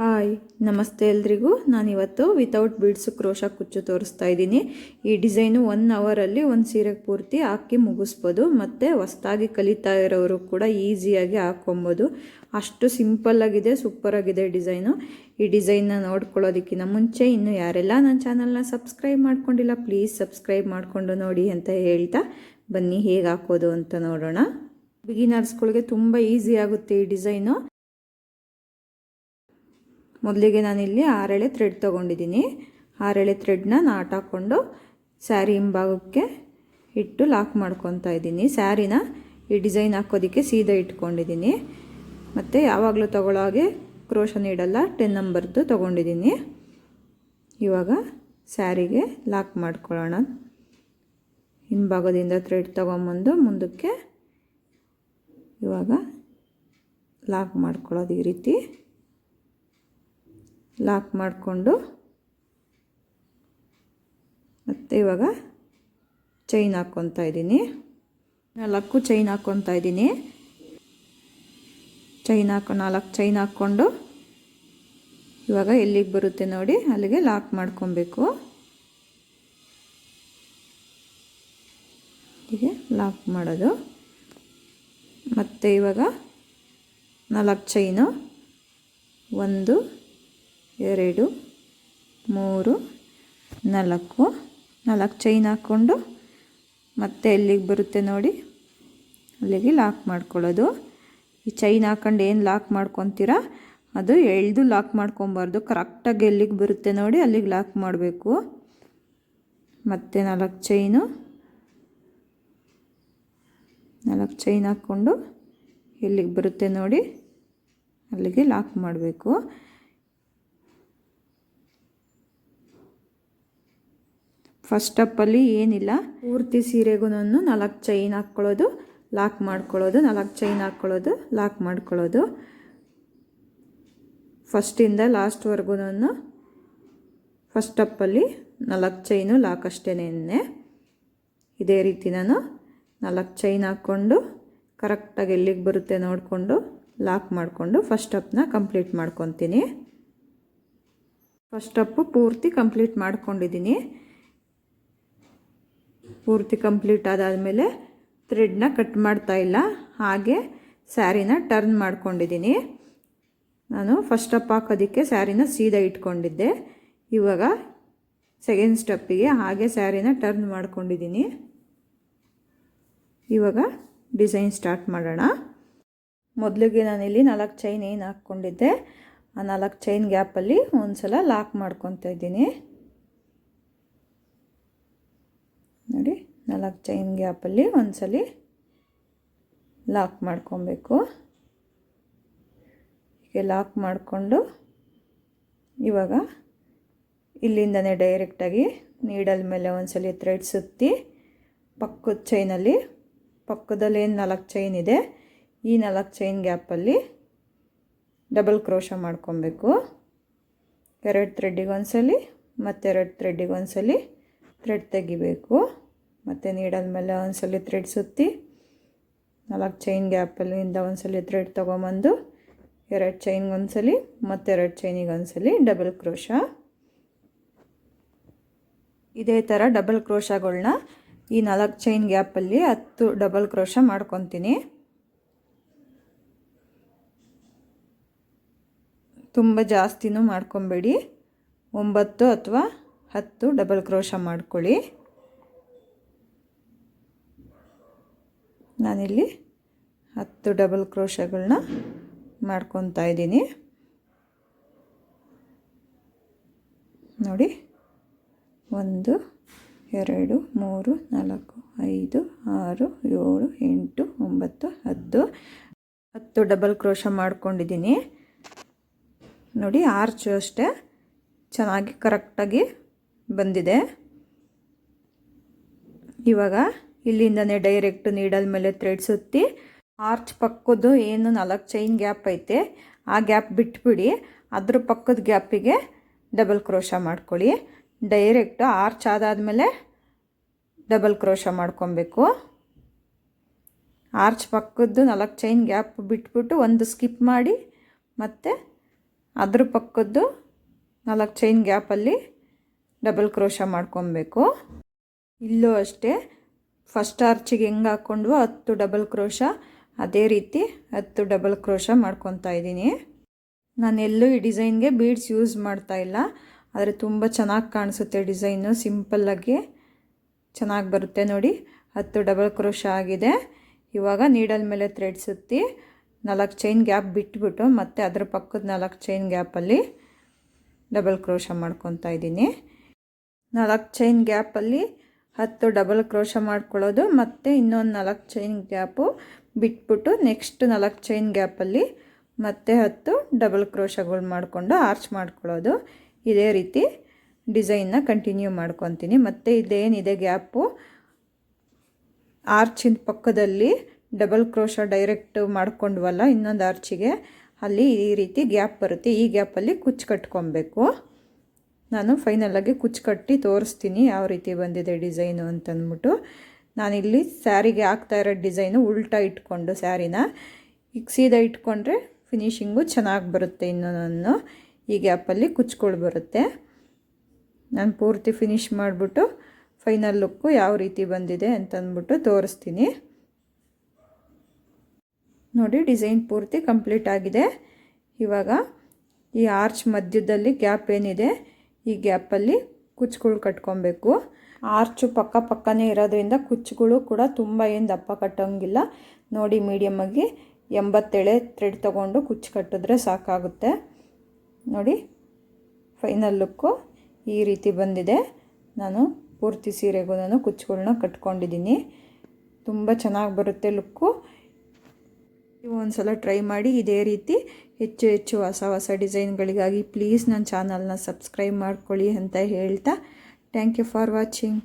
Hi ನಮಸ್ತೆ ಎಲ್ರಿಗೂ. ನಾನಿವತ್ತು ವಿತೌಟ್ ಬೀಡ್ಸ್ ಕ್ರೋಶಾ ಕುಚ್ಚು ತೋರಿಸ್ತಾ ಇದ್ದೀನಿ. ಈ ಡಿಸೈನು 1 ಅವರಲ್ಲಿ ಒಂದು ಸೀರೆಗೆ ಪೂರ್ತಿ ಹಾಕಿ ಮುಗಿಸ್ಬೋದು. ಮತ್ತು ಹೊಸದಾಗಿ ಕಲಿತಾ ಇರೋರು ಕೂಡ ಈಸಿಯಾಗಿ ಹಾಕ್ಕೊಬೋದು. ಅಷ್ಟು ಸಿಂಪಲ್ಲಾಗಿದೆ, ಸೂಪರಾಗಿದೆ ಡಿಸೈನು. ಈ ಡಿಸೈನ್ನ ನೋಡ್ಕೊಳ್ಳೋದಕ್ಕಿಂತ ಮುಂಚೆ ಇನ್ನೂ ಯಾರೆಲ್ಲ ನನ್ನ ಚಾನಲ್ನ ಸಬ್ಸ್ಕ್ರೈಬ್ ಮಾಡ್ಕೊಂಡಿಲ್ಲ ಪ್ಲೀಸ್ ಸಬ್ಸ್ಕ್ರೈಬ್ ಮಾಡಿಕೊಂಡು ನೋಡಿ ಅಂತ ಹೇಳ್ತಾ ಬನ್ನಿ ಹೇಗೆ ಹಾಕೋದು ಅಂತ ನೋಡೋಣ. ಬಿಗಿನರ್ಸ್ಗಳಿಗೆ ತುಂಬ ಈಸಿ ಆಗುತ್ತೆ ಈ ಡಿಸೈನು. ಮೊದಲಿಗೆ ನಾನಿಲ್ಲಿ 6 ಎಳೆ ಥ್ರೆಡ್ ತೊಗೊಂಡಿದ್ದೀನಿ. 6 ಎಳೆ ಥ್ರೆಡ್ನ ನಾಟ್ ಹಾಕ್ಕೊಂಡು ಸ್ಯಾರಿ ಹಿಂಭಾಗಕ್ಕೆ ಇಟ್ಟು ಲಾಕ್ ಮಾಡ್ಕೊತಾ ಇದ್ದೀನಿ. ಸ್ಯಾರಿನ ಈ ಡಿಸೈನ್ ಹಾಕೋದಕ್ಕೆ ಸೀದಾ ಇಟ್ಕೊಂಡಿದ್ದೀನಿ. ಮತ್ತು ಯಾವಾಗಲೂ ತಗೊಳ್ಳೋ ಹಾಗೆ ಕ್ರೋಶ ನೀಡಲ್ಲ 10 ನಂಬರ್ದು ತೊಗೊಂಡಿದ್ದೀನಿ. ಇವಾಗ ಸ್ಯಾರಿಗೆ ಲಾಕ್ ಮಾಡ್ಕೊಳ್ಳೋಣ. ಹಿಂಭಾಗದಿಂದ ಥ್ರೆಡ್ ತೊಗೊಂಬಂದು ಮುಂದಕ್ಕೆ ಇವಾಗ ಲಾಕ್ ಮಾಡ್ಕೊಳ್ಳೋದು. ಈ ರೀತಿ ಲಾಕ್ ಮಾಡಿಕೊಂಡು ಮತ್ತು ಇವಾಗ ಚೈನ್ ಹಾಕ್ಕೊತಾ ಇದ್ದೀನಿ. 4 ಚೈನ್ ಹಾಕ್ಕೊತಾ ಇದ್ದೀನಿ. 4 ಚೈನ್ ಹಾಕ್ಕೊಂಡು ಇವಾಗ ಎಲ್ಲಿಗೆ ಬರುತ್ತೆ ನೋಡಿ ಅಲ್ಲಿಗೆ ಲಾಕ್ ಮಾಡ್ಕೊಬೇಕು. ಹೀಗೆ ಲಾಕ್ ಮಾಡೋದು. ಮತ್ತು ಇವಾಗ 4 ಚೈನು 1 2 3 4 ಚೈನ್ ಹಾಕ್ಕೊಂಡು ಮತ್ತೆ ಎಲ್ಲಿಗೆ ಬರುತ್ತೆ ನೋಡಿ ಅಲ್ಲಿಗೆ ಲಾಕ್ ಮಾಡ್ಕೊಳ್ಳೋದು. ಈ ಚೈನ್ ಹಾಕ್ಕೊಂಡು ಏನು ಲಾಕ್ ಮಾಡ್ಕೊತೀರಾ ಅದು ಎಳೆದು ಲಾಕ್ ಮಾಡ್ಕೊಬಾರ್ದು. ಕರೆಕ್ಟಾಗಿ ಎಲ್ಲಿಗೆ ಬರುತ್ತೆ ನೋಡಿ ಅಲ್ಲಿಗೆ ಲಾಕ್ ಮಾಡಬೇಕು. ಮತ್ತು 4 ಚೈನ್ ಹಾಕ್ಕೊಂಡು ಎಲ್ಲಿಗೆ ಬರುತ್ತೆ ನೋಡಿ ಅಲ್ಲಿಗೆ ಲಾಕ್ ಮಾಡಬೇಕು. ಫಸ್ಟ್ ಸ್ಟೆಪ್ಪಲ್ಲಿ ಏನಿಲ್ಲ, ಪೂರ್ತಿ ಸೀರೆಗೂ 4 ಚೈನ್ ಹಾಕ್ಕೊಳ್ಳೋದು, ಲಾಕ್ ಮಾಡ್ಕೊಳ್ಳೋದು, 4 ಚೈನ್ ಹಾಕ್ಕೊಳ್ಳೋದು, ಲಾಕ್ ಮಾಡ್ಕೊಳ್ಳೋದು. ಫಸ್ಟಿಂದ ಲಾಸ್ಟ್ವರೆಗೂ ಫಸ್ಟ್ ಸ್ಟೆಪ್ಪಲ್ಲಿ 4 ಚೈನು ಲಾಕ್ ಅಷ್ಟೇನೆ. ಇದೇ ರೀತಿ ನಾನು 4 ಚೈನ್ ಹಾಕ್ಕೊಂಡು ಕರೆಕ್ಟಾಗಿ ಎಲ್ಲಿಗೆ ಬರುತ್ತೆ ನೋಡಿಕೊಂಡು ಲಾಕ್ ಮಾಡಿಕೊಂಡು ಫಸ್ಟ್ ಸ್ಟೆಪ್ನ ಕಂಪ್ಲೀಟ್ ಮಾಡ್ಕೊತೀನಿ. ಫಸ್ಟ್ ಸ್ಟೆಪ್ಪು ಪೂರ್ತಿ ಕಂಪ್ಲೀಟ್ ಮಾಡ್ಕೊಂಡಿದ್ದೀನಿ. ಪೂರ್ತಿ ಕಂಪ್ಲೀಟ್ ಆದಾದಮೇಲೆ ಥ್ರೆಡ್ನ ಕಟ್ ಮಾಡ್ತಾ ಇಲ್ಲ, ಹಾಗೆ ಸ್ಯಾರಿನ ಟರ್ನ್ ಮಾಡ್ಕೊಂಡಿದ್ದೀನಿ. ನಾನು ಫಸ್ಟ್ ಸ್ಟೆಪ್ ಹಾಕೋದಕ್ಕೆ ಸ್ಯಾರಿನ ಸೀದಾ ಇಟ್ಕೊಂಡಿದ್ದೆ. ಇವಾಗ ಸೆಕೆಂಡ್ ಸ್ಟೆಪ್ಪಿಗೆ ಹಾಗೆ ಸ್ಯಾರಿನ ಟರ್ನ್ ಮಾಡ್ಕೊಂಡಿದ್ದೀನಿ. ಇವಾಗ ಡಿಸೈನ್ ಸ್ಟಾರ್ಟ್ ಮಾಡೋಣ. ಮೊದಲಿಗೆ ನಾನಿಲ್ಲಿ 4 ಚೈನ್ ಏನು ಹಾಕ್ಕೊಂಡಿದ್ದೆ ಆ 4 ಚೈನ್ ಗ್ಯಾಪಲ್ಲಿ ಒಂದು ಸಲ ಲಾಕ್ ಮಾಡ್ಕೊತಾ ಇದ್ದೀನಿ ನೋಡಿ. 4 ಚೈನ್ ಗ್ಯಾಪಲ್ಲಿ ಒಂದ್ಸಲ ಲಾಕ್ ಮಾಡ್ಕೊಬೇಕು. ಹೀಗೆ ಲಾಕ್ ಮಾಡಿಕೊಂಡು ಇವಾಗ ಇಲ್ಲಿಂದನೇ ಡೈರೆಕ್ಟಾಗಿ ನೀಡಲ್ ಮೇಲೆ ಒಂದ್ಸಲ ಥ್ರೆಡ್ ಸುತ್ತಿ ಪಕ್ಕದ ಚೈನಲ್ಲಿ ಪಕ್ಕದಲ್ಲಿ ಏನು 4 ಚೈನ್ ಇದೆ ಈ 4 ಚೈನ್ ಗ್ಯಾಪಲ್ಲಿ ಡಬಲ್ ಕ್ರೋಶ ಮಾಡ್ಕೊಬೇಕು. 2 ಥ್ರೆಡ್ಡಿಗೆ ಒಂದ್ಸಲಿ ಮತ್ತು 2 ಥ್ರೆಡ್ಡಿಗೆ ಒಂದ್ಸಲಿ ಥ್ರೆಡ್ ತೆಗಿಬೇಕು. ಮತ್ತು ನೀಡಲ್ ಮೇಲೆ ಒಂದ್ಸಲಿ ಥ್ರೆಡ್ ಸುತ್ತಿ 4 ಚೈನ್ ಗ್ಯಾಪಲ್ಲಿಂದ ಒಂದ್ಸಲಿ ಥ್ರೆಡ್ ತೊಗೊಂಬಂದು 2 ಚೈನ್ಗೆ ಒಂದ್ಸಲಿ ಮತ್ತು 2 ಚೈನಿಗೆ ಒಂದ್ಸಲಿ ಡಬಲ್ ಕ್ರೋಶ. ಇದೇ ಥರ ಡಬಲ್ ಕ್ರೋಶಗಳನ್ನ ಈ 4 ಚೈನ್ ಗ್ಯಾಪಲ್ಲಿ 10 ಡಬಲ್ ಕ್ರೋಶ ಮಾಡ್ಕೊತೀನಿ. ತುಂಬ ಜಾಸ್ತಿನೂ ಮಾಡ್ಕೊಬೇಡಿ, 9 ಅಥವಾ 10 ಡಬಲ್ ಕ್ರೋಶ ಮಾಡ್ಕೊಳ್ಳಿ. ನಾನಿಲ್ಲಿ 10 ಡಬಲ್ ಕ್ರೋಶಗಳನ್ನ ಮಾಡ್ಕೊತಾ ಇದ್ದೀನಿ ನೋಡಿ. 1 2 3 4 5 6 7 8 9 10 ಡಬಲ್ ಕ್ರೋಶ ಮಾಡ್ಕೊಂಡಿದ್ದೀನಿ ನೋಡಿ. ಆರ್ಚು ಅಷ್ಟೇ ಚೆನ್ನಾಗಿ ಕರೆಕ್ಟಾಗಿ ಬಂದಿದೆ. ಇವಾಗ ಇಲ್ಲಿಂದನೇ ಡೈರೆಕ್ಟ್ ನೀಡಲ್ ಮೇಲೆ ಥ್ರೆಡ್ ಸುತ್ತಿ ಆರ್ಚ್ ಪಕ್ಕದ್ದು ಏನು 4 ಚೈನ್ ಗ್ಯಾಪ್ ಐತೆ ಆ ಗ್ಯಾಪ್ ಬಿಟ್ಬಿಡಿ, ಅದ್ರ ಪಕ್ಕದ ಗ್ಯಾಪಿಗೆ ಡಬಲ್ ಕ್ರೋಶ ಮಾಡ್ಕೊಳ್ಳಿ. ಡೈರೆಕ್ಟ್ ಆರ್ಚ್ ಆದಾದಮೇಲೆ ಡಬಲ್ ಕ್ರೋಶ ಮಾಡ್ಕೊಬೇಕು. ಆರ್ಚ್ ಪಕ್ಕದ್ದು 4 ಚೈನ್ ಗ್ಯಾಪ್ ಬಿಟ್ಬಿಟ್ಟು ಒಂದು ಸ್ಕಿಪ್ ಮಾಡಿ ಮತ್ತು ಅದ್ರ ಪಕ್ಕದ್ದು 4 ಚೈನ್ ಗ್ಯಾಪಲ್ಲಿ ಡಬಲ್ ಕ್ರೋಶ ಮಾಡ್ಕೊಬೇಕು. ಇಲ್ಲೂ ಅಷ್ಟೇ ಫಸ್ಟ್ ಆರ್ಚಿಗೆ ಹೆಂಗೆ ಹಾಕ್ಕೊಂಡ್ವೋ 10 ಡಬಲ್ ಕ್ರೋಶ ಅದೇ ರೀತಿ 10 ಡಬಲ್ ಕ್ರೋಶ ಮಾಡ್ಕೊತಾ ಇದ್ದೀನಿ. ನಾನೆಲ್ಲೂ ಈ ಡಿಸೈನ್ಗೆ ಬೀಡ್ಸ್ ಯೂಸ್ ಮಾಡ್ತಾಯಿಲ್ಲ, ಆದರೆ ತುಂಬ ಚೆನ್ನಾಗಿ ಕಾಣಿಸುತ್ತೆ ಡಿಸೈನು, ಸಿಂಪಲ್ಲಾಗಿ ಚೆನ್ನಾಗಿ ಬರುತ್ತೆ ನೋಡಿ. 10 ಡಬಲ್ ಕ್ರೋಶ ಆಗಿದೆ. ಇವಾಗ ನೀಡಲ್ ಮೇಲೆ ಥ್ರೆಡ್ ಸುತ್ತಿ 4 ಚೈನ್ ಗ್ಯಾಪ್ ಬಿಟ್ಬಿಟ್ಟು ಮತ್ತೆ ಅದರ ಪಕ್ಕದ 4 ಚೈನ್ ಗ್ಯಾಪಲ್ಲಿ ಡಬಲ್ ಕ್ರೋಶ ಮಾಡ್ಕೊತಾ ಇದ್ದೀನಿ. 4 ಚೈನ್ ಗ್ಯಾಪಲ್ಲಿ 10 ಡಬಲ್ ಕ್ರೋಶ ಮಾಡ್ಕೊಳ್ಳೋದು, ಮತ್ತು ಇನ್ನೊಂದು 4 ಚೈನ್ ಗ್ಯಾಪು ಬಿಟ್ಬಿಟ್ಟು ನೆಕ್ಸ್ಟ್ 4 ಚೈನ್ ಗ್ಯಾಪಲ್ಲಿ ಮತ್ತೆ 10 ಡಬಲ್ ಕ್ರೋಶಗಳು ಮಾಡಿಕೊಂಡು ಆರ್ಚ್ ಮಾಡ್ಕೊಳ್ಳೋದು. ಇದೇ ರೀತಿ ಡಿಸೈನ್ನ ಕಂಟಿನ್ಯೂ ಮಾಡ್ಕೊತೀನಿ. ಮತ್ತು ಇದೇನಿದೆ ಗ್ಯಾಪು ಆರ್ಚಿನ ಪಕ್ಕದಲ್ಲಿ ಡಬಲ್ ಕ್ರೋಶ ಡೈರೆಕ್ಟ್ ಮಾಡ್ಕೊಂಡ್ವಲ್ಲ ಇನ್ನೊಂದು ಆರ್ಚಿಗೆ, ಅಲ್ಲಿ ಈ ರೀತಿ ಗ್ಯಾಪ್ ಬರುತ್ತೆ. ಈ ಗ್ಯಾಪಲ್ಲಿ ಕುಚ್ಚು ಕಟ್ಕೊಬೇಕು. ನಾನು ಫೈನಲಾಗಿ ಕುಚ್ಚು ಕಟ್ಟಿ ತೋರಿಸ್ತೀನಿ ಯಾವ ರೀತಿ ಬಂದಿದೆ ಡಿಸೈನು ಅಂತಂದ್ಬಿಟ್ಟು. ನಾನಿಲ್ಲಿ ಸ್ಯಾರಿಗೆ ಹಾಕ್ತಾ ಇರೋ ಡಿಸೈನು ಉಲ್ಟಾ ಇಟ್ಕೊಂಡು ಸ್ಯಾರಿನ ಈಗ ಸೀದಾ ಇಟ್ಕೊಂಡ್ರೆ ಫಿನಿಶಿಂಗು ಚೆನ್ನಾಗಿ ಬರುತ್ತೆ. ಇನ್ನು ನಾನು ಈ ಗ್ಯಾಪಲ್ಲಿ ಕುಚ್ಗಳು ಬರುತ್ತೆ. ನಾನು ಪೂರ್ತಿ ಫಿನಿಶ್ ಮಾಡಿಬಿಟ್ಟು ಫೈನಲ್ ಲುಕ್ಕು ಯಾವ ರೀತಿ ಬಂದಿದೆ ಅಂತಂದ್ಬಿಟ್ಟು ತೋರಿಸ್ತೀನಿ ನೋಡಿ. ಡಿಸೈನ್ ಪೂರ್ತಿ ಕಂಪ್ಲೀಟ್ ಆಗಿದೆ. ಇವಾಗ ಈ ಆರ್ಚ್ ಮಧ್ಯದಲ್ಲಿ ಗ್ಯಾಪ್ ಏನಿದೆ ಈ ಗ್ಯಾಪಲ್ಲಿ ಕುಚ್ಚುಗಳು ಕಟ್ಕೊಬೇಕು. ಆರ್ಚು ಪಕ್ಕನೇ ಇರೋದ್ರಿಂದ ಕುಚ್ಚುಗಳು ಕೂಡ ತುಂಬ ಏನು ದಪ್ಪ ಕಟ್ಟೋಂಗಿಲ್ಲ ನೋಡಿ. ಮೀಡಿಯಮ್ಮಾಗಿ 87 ಥ್ರೆಡ್ ತೊಗೊಂಡು ಕುಚ್ಚು ಕಟ್ಟಿದ್ರೆ ಸಾಕಾಗುತ್ತೆ ನೋಡಿ. ಫೈನಲ್ ಲುಕ್ಕು ಈ ರೀತಿ ಬಂದಿದೆ. ನಾನು ಪೂರ್ತಿ ಸೀರೆಗೂ ನಾನು ಕುಚ್ಚುಗಳನ್ನ ಕಟ್ಕೊಂಡಿದ್ದೀನಿ. ತುಂಬ ಚೆನ್ನಾಗಿ ಬರುತ್ತೆ ಲುಕ್ಕು. ನೀವು ಒಂದು ಸಲ ಟ್ರೈ ಮಾಡಿ. ಇದೇ ರೀತಿ ಹೆಚ್ಚು ಹೊಸ ಡಿಸೈನ್ಗಳಿಗಾಗಿ ಪ್ಲೀಸ್ ನನ್ನ ಚಾನಲ್ನ ಸಬ್ಸ್ಕ್ರೈಬ್ ಮಾಡ್ಕೊಳ್ಳಿ ಅಂತ ಹೇಳ್ತಾ ಥ್ಯಾಂಕ್ ಯು ಫಾರ್ ವಾಚಿಂಗ್.